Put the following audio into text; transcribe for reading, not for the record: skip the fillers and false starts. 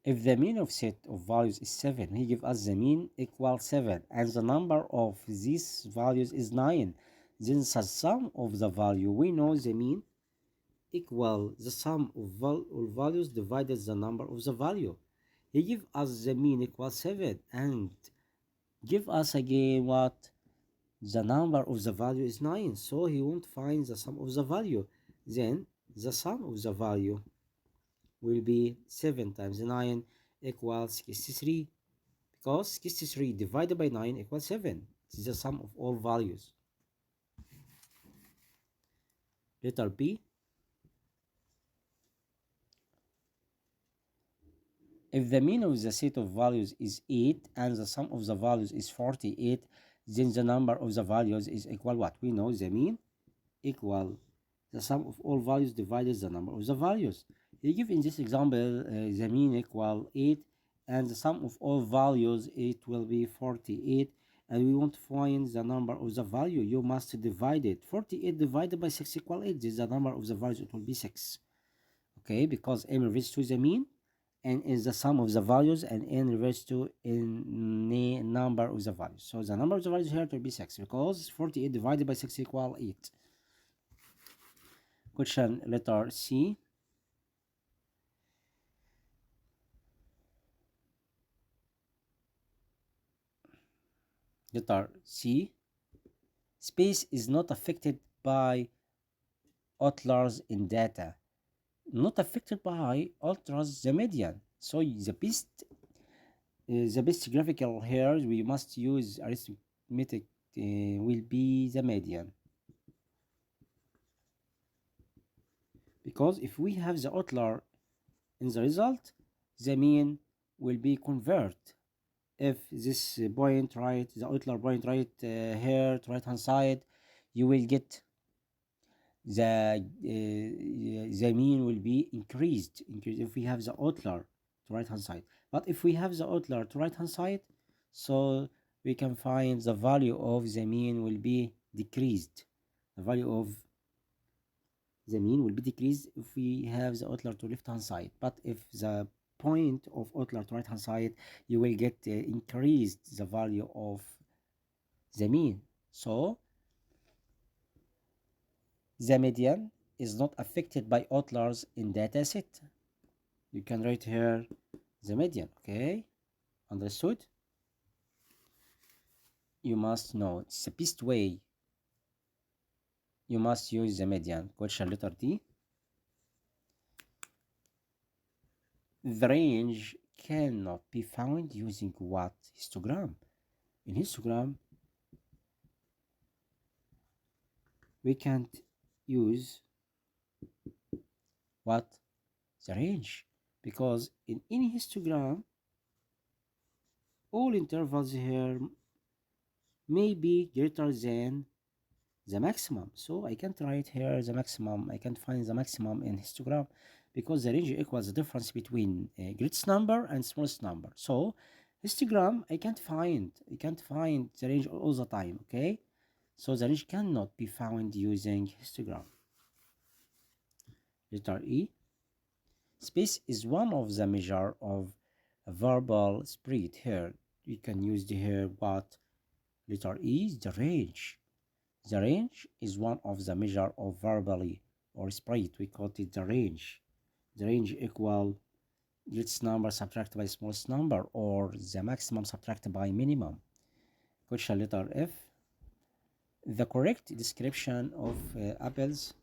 If the mean of set of values is 7, he give us the mean equal 7 and the number of these values is 9. Then the sum of the value, we know the mean equal the sum of all values divided the number of the value. He give us the mean equal 7 and give us again what? The number of the value is 9, so he won't find the sum of the value. Then the sum of the value will be 7 times 9 equals 63, because 63 divided by 9 equals 7. This is the sum of all values. Letter B. If the mean of the set of values is 8 and the sum of the values is 48, then the number of the values is equal what? We know the mean equal the sum of all values divided the number of the values. He give in this example the mean equal 8 and the sum of all values, it will be 48, and we want to find the number of the value. You must divide it. 48 divided by 6 equal 8. This is the number of the values, it will be 6. Okay, because m reverts to the mean, n is the sum of the values, and n reverts to the number of the values. So the number of the values here will be 6, because 48 divided by 6 equal 8. Question letter C. Letter C. Space is not affected by outliers in data. Not affected by outliers, the median. So the best graphical here we must use arithmetic will be the median. Because if we have the outlier in the result, the mean will be convert. If this point right, the outlier point right here to right hand side, you will get the mean will be increased if we have the outlier to right hand side. But if we have the outlier to right hand side, so we can find the value of the mean will be decreased. The value of the mean will be decreased if we have the outlier to left hand side. But if the point of outlier to right hand side, you will get increased the value of the mean. So the median is not affected by outliers in data set. You can write here the median. Okay, understood? You must know it's the best way. You must use the median. Question letter D. The range cannot be found using what histogram? In histogram, we can't use what? The range, because in any histogram, all intervals here may be greater than the maximum. So I can't write here the maximum. I can't find the maximum in histogram, because the range equals the difference between greatest number and smallest number. So histogram, I can't find the range all the time. Okay, so the range cannot be found using histogram. Letter E. Space is one of the measure of a verbal spread. Here we can use here what? Letter E is the range. The range is one of the measure of verbally or spread. We call it the range. The range equal greatest number subtracted by smallest number, or the maximum subtracted by minimum. Question letter F. The correct description of apples